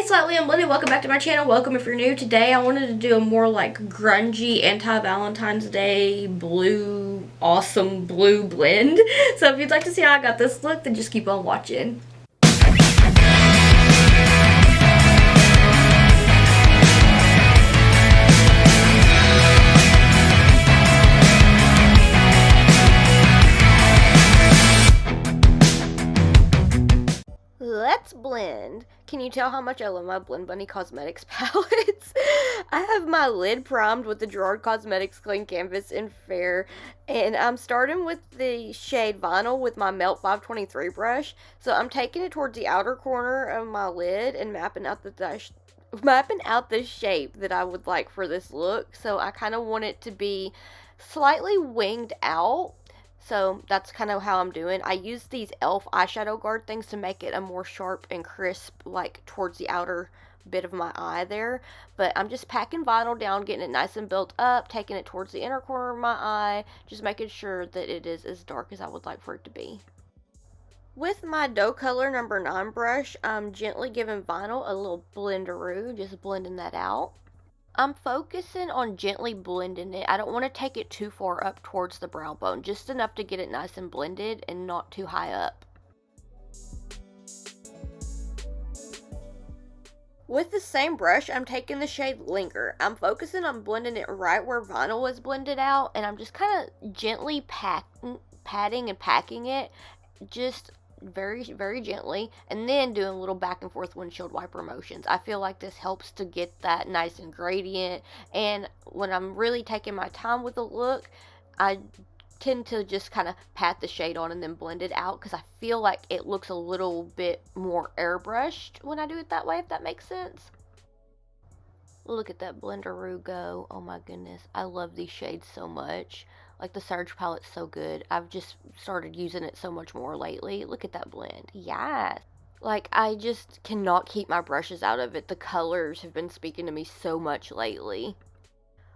Hey Slightly Unblended, welcome back to my channel. Welcome if you're new. Today I wanted to do a more like grungy anti-Valentine's Day blue, awesome blue blend. So if you'd like to see how I got this look, then just keep on watching. Let's blend. Can you tell how much I love my Blend Bunny Cosmetics palettes? I have my lid primed with the Gerard Cosmetics Clean Canvas in Fair, and I'm starting with the shade Vinyl with my Melt 523 brush. So I'm taking it towards the outer corner of my lid and mapping out the shape that I would like for this look. So I kind of want it to be slightly winged out. So that's kind of how I'm doing. I use these e.l.f. eyeshadow guard things to make it a more sharp and crisp, like towards the outer bit of my eye there. But I'm just packing vinyl down, getting it nice and built up, taking it towards the inner corner of my eye, just making sure that it is as dark as I would like for it to be. With my dough color number 9 brush, I'm gently giving vinyl a little blenderoo, just blending that out. I'm focusing on gently blending it. I don't want to take it too far up towards the brow bone, just enough to get it nice and blended and not too high up. With the same brush, I'm taking the shade Linger. I'm focusing on blending it right where vinyl was blended out, and I'm just kind of gently patting and packing it, just very, very gently, and then doing little back and forth windshield wiper motions. I feel like this helps to get that nice and gradient, and when I'm really taking my time with the look, I tend to just kind of pat the shade on and then blend it out, because I feel like it looks a little bit more airbrushed when I do it that way, if that makes sense. Look at that blenderoo go. Oh my goodness, I love these shades so much. Like, the Surge palette's so good. I've just started using it so much more lately. Look at that blend. Yes. Like, I just cannot keep my brushes out of it. The colors have been speaking to me so much lately.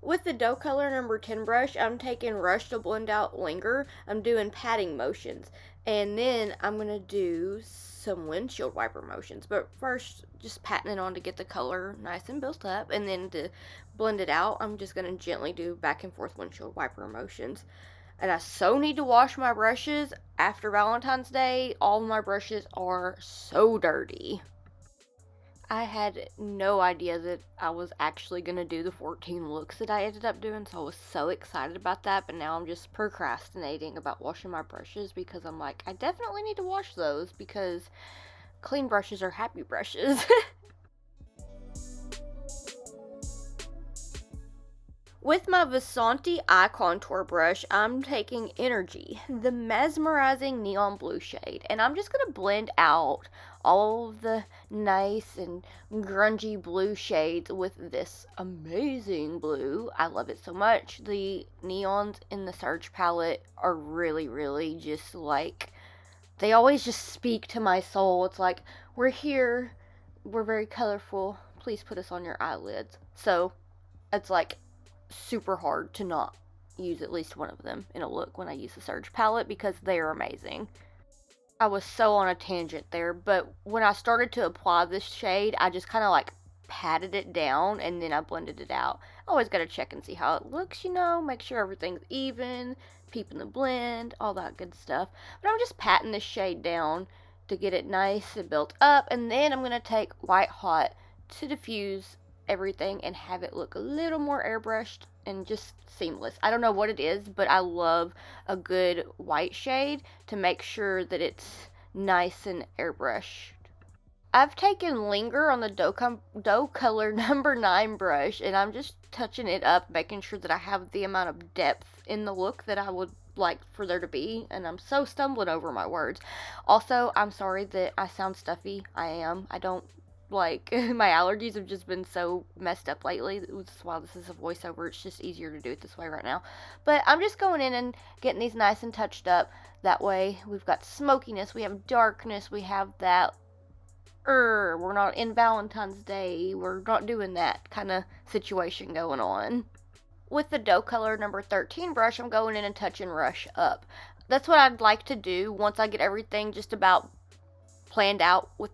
With the dough color number 10 brush, I'm taking Rush to blend out Linger. I'm doing patting motions. And then I'm going to do some windshield wiper motions. But first, just patting it on to get the color nice and built up. And then to blend it out, I'm just going to gently do back and forth windshield wiper motions. And I so need to wash my brushes after Valentine's Day. All my brushes are so dirty. I had no idea that I was actually going to do the 14 looks that I ended up doing, so I was so excited about that, but now I'm just procrastinating about washing my brushes because I'm like, I definitely need to wash those because clean brushes are happy brushes. With my Vasanti eye contour brush, I'm taking Energy, the mesmerizing neon blue shade, and I'm just going to blend out all of the nice and grungy blue shades with this amazing blue. I love it so much. The neons in the Surge palette are really, really just like, they always just speak to my soul. It's like, we're here, we're very colorful, please put us on your eyelids. So it's like super hard to not use at least one of them in a look when I use the Surge palette because they are amazing. I was so on a tangent there, but when I started to apply this shade, I just kind of like patted it down and then I blended it out. I always got to check and see how it looks, you know, make sure everything's even, peeping the blend, all that good stuff. But I'm just patting this shade down to get it nice and built up, and then I'm going to take White Hot to diffuse everything and have it look a little more airbrushed and just seamless. I don't know what it is, but I love a good white shade to make sure that it's nice and airbrushed. I've taken Linger on the dough color number 9 brush, and I'm just touching it up, making sure that I have the amount of depth in the look that I would like for there to be, and I'm so stumbling over my words. Also, I'm sorry that I sound stuffy. I am. I don't like, my allergies have just been so messed up lately. That's why this is a voiceover. It's just easier to do it this way right now. But I'm just going in and getting these nice and touched up. That way we've got smokiness, we have darkness, we have that, we're not in Valentine's Day, we're not doing that kind of situation going on. With the dough color number 13 brush, I'm going in and touching Rush up. That's what I'd like to do once I get everything just about planned out with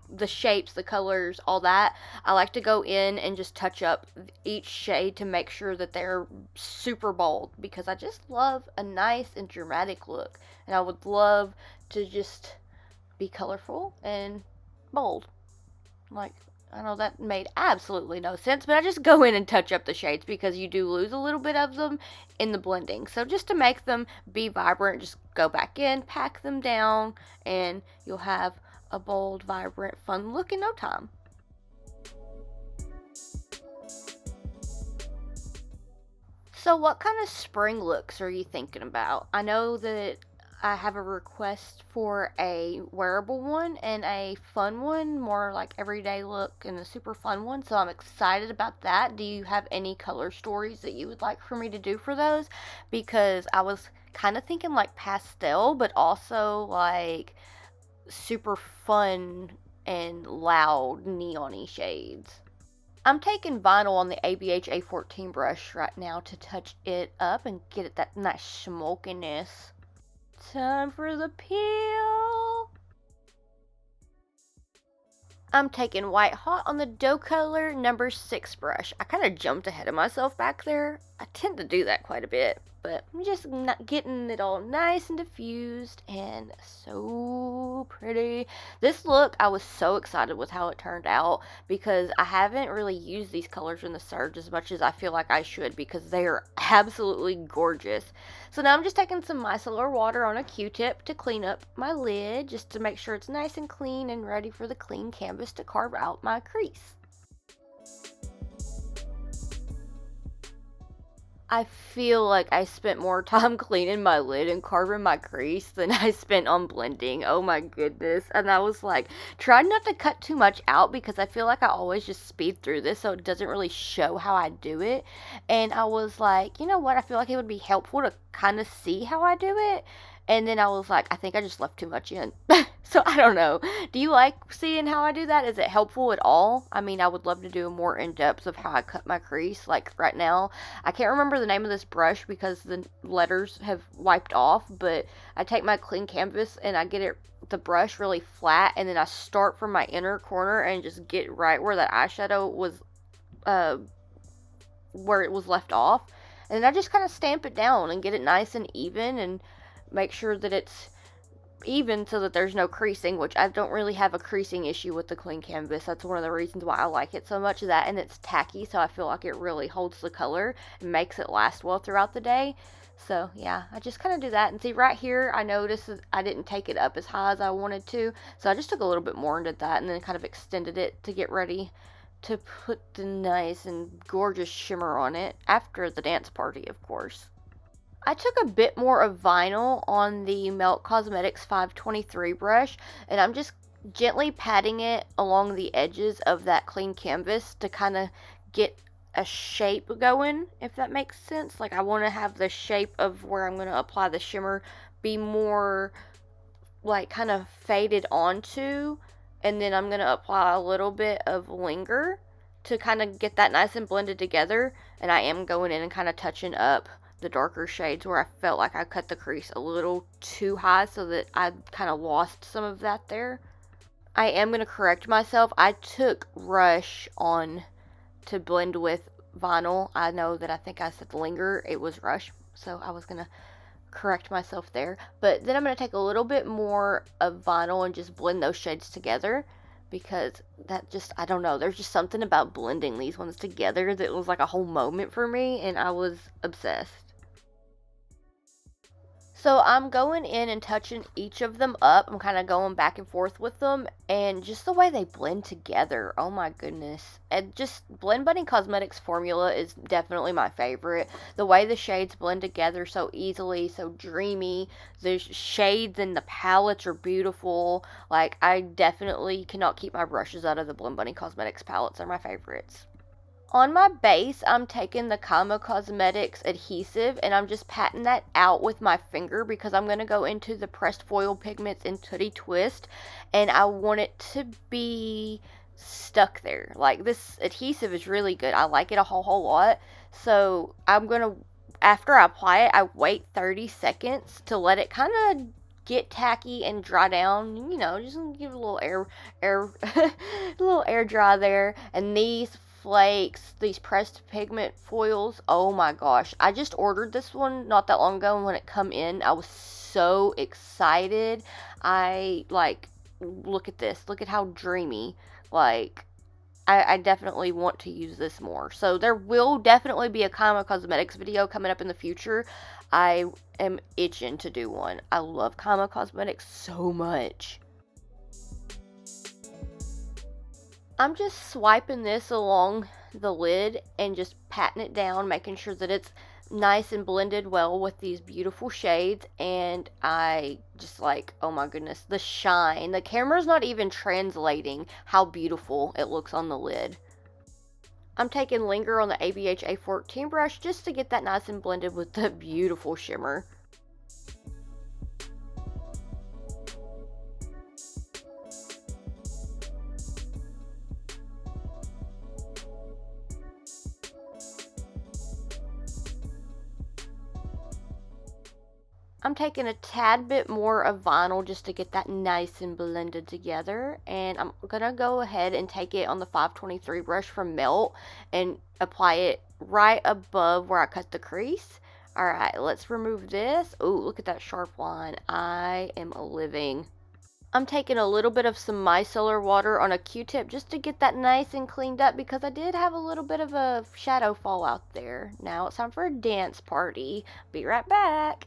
the shapes, the colors, all that, I like to go in and just touch up each shade to make sure that they're super bold, because I just love a nice and dramatic look, and I would love to just be colorful and bold. Like, I know that made absolutely no sense, but I just go in and touch up the shades because you do lose a little bit of them in the blending. So just to make them be vibrant, just go back in, pack them down, and you'll have a bold, vibrant, fun look in no time. So what kind of spring looks are you thinking about? I know that I have a request for a wearable one and a fun one, more like everyday look and a super fun one. So I'm excited about that. Do you have any color stories that you would like for me to do for those? Because I was kind of thinking like pastel, but also like super fun and loud neon-y shades. I'm taking vinyl on the ABH A14 brush right now to touch it up and get it that nice smokiness. Time for the peel. I'm taking White Hot on the dough color number 6 brush. I kind of jumped ahead of myself back there. I tend to do that quite a bit, but I'm just not getting it all nice and diffused and so pretty. This look, I was so excited with how it turned out because I haven't really used these colors in the Surge as much as I feel like I should because they are absolutely gorgeous. So now I'm just taking some micellar water on a Q-tip to clean up my lid just to make sure it's nice and clean and ready for the clean canvas to carve out my crease. I feel like I spent more time cleaning my lid and carving my crease than I spent on blending. Oh my goodness. And I was like, trying not to cut too much out because I feel like I always just speed through this so it doesn't really show how I do it. And I was like, you know what? I feel like it would be helpful to kind of see how I do it. And then I was like, I think I just left too much in. So I don't know. Do you like seeing how I do that? Is it helpful at all? I mean, I would love to do more in depth of how I cut my crease. Like right now, I can't remember the name of this brush because the letters have wiped off, but I take my clean canvas and I get it the brush really flat, and then I start from my inner corner and just get right where that eyeshadow was, where it was left off. And then I just kind of stamp it down and get it nice and even and make sure that it's even so that there's no creasing, which I don't really have a creasing issue with the clean canvas. That's one of the reasons why I like it so much. That, and it's tacky, so I feel like it really holds the color and makes it last well throughout the day. So yeah, I just kind of do that. And see right here, I noticed that I didn't take it up as high as I wanted to, so I just took a little bit more and did that, and then kind of extended it to get ready to put the nice and gorgeous shimmer on it after the dance party, of course. I took a bit more of vinyl on the Melt Cosmetics 523 brush, and I'm just gently patting it along the edges of that clean canvas to kind of get a shape going, if that makes sense. Like, I want to have the shape of where I'm going to apply the shimmer be more like kind of faded onto, and then I'm going to apply a little bit of linger to kind of get that nice and blended together. And I am going in and kind of touching up the darker shades where I felt like I cut the crease a little too high, so that I kind of lost some of that there. I am going to correct myself. I took Rush on to blend with vinyl. I know that I think I said linger. It was Rush, so I was going to correct myself there. But then I'm going to take a little bit more of vinyl and just blend those shades together, because that just, I don't know, there's just something about blending these ones together that was like a whole moment for me, and I was obsessed. So I'm going in and touching each of them up. I'm kind of going back and forth with them, and just the way they blend together, oh my goodness. And just Blend Bunny Cosmetics formula is definitely my favorite. The way the shades blend together so easily, so dreamy. The shades and the palettes are beautiful. Like, I definitely cannot keep my brushes out of the Blend Bunny Cosmetics palettes. They're my favorites. On my base, I'm taking the Kama Cosmetics adhesive, and I'm just patting that out with my finger because I'm going to go into the pressed foil pigments in Tootie Twist, and I want it to be stuck there. Like, this adhesive is really good. I like it a whole lot. So I'm going to, after I apply it, I wait 30 seconds to let it kind of get tacky and dry down. You know, just give it a little air, a little air dry there. And these flakes, these pressed pigment foils, oh my gosh, I just ordered this one not that long ago, and when it come in, I was so excited. I like, look at this, look at how dreamy, like, I definitely want to use this more. So there will definitely be a Kama Cosmetics video coming up in the future. I am itching to do one. I love Kama Cosmetics so much. I'm just swiping this along the lid and just patting it down, making sure that it's nice and blended well with these beautiful shades. And I just like, oh my goodness, the shine. The camera's not even translating how beautiful it looks on the lid. I'm taking Linger on the ABH A14 brush just to get that nice and blended with the beautiful shimmer. I'm taking a tad bit more of vinyl just to get that nice and blended together, and I'm gonna go ahead and take it on the 523 brush from Melt and apply it right above where I cut the crease. Alright, let's remove this. Ooh, look at that sharp line. I am living. I'm taking a little bit of some micellar water on a Q-tip just to get that nice and cleaned up, because I did have a little bit of a shadow fall out there. Now it's time for a dance party. Be right back.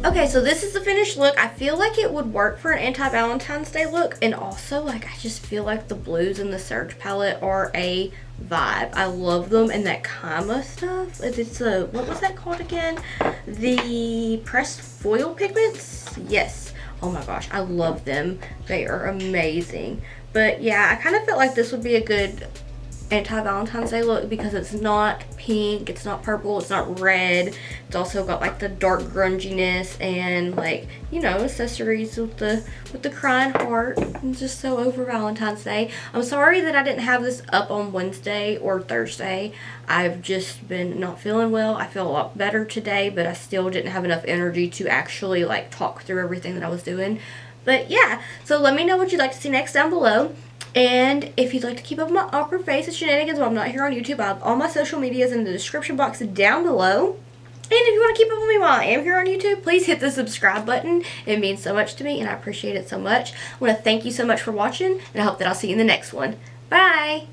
Okay, so this is the finished look. I feel like it would work for an anti-Valentine's Day look, and also, like, I just feel like the blues in the Surge palette are a vibe. I love them, and that Kama stuff. It's a, what was that called again? The pressed foil pigments? Yes. Oh my gosh, I love them. They are amazing. But yeah, I kind of felt like this would be a good anti-Valentine's Day look because it's not pink, it's not purple, it's not red. It's also got like the dark grunginess and, like, you know, accessories with the crying heart. I'm just so over Valentine's Day. I'm sorry that I didn't have this up on Wednesday or Thursday. I've just been not feeling well. I feel a lot better today, but I still didn't have enough energy to actually like talk through everything that I was doing. But yeah, so let me know what you'd like to see next down below. And if you'd like to keep up with my awkward face and shenanigans while I'm not here on YouTube, I have all my social medias in the description box down below. And if you want to keep up with me while I am here on YouTube, please hit the subscribe button. It means so much to me, and I appreciate it so much. I want to thank you so much for watching, and I hope that I'll see you in the next one. Bye!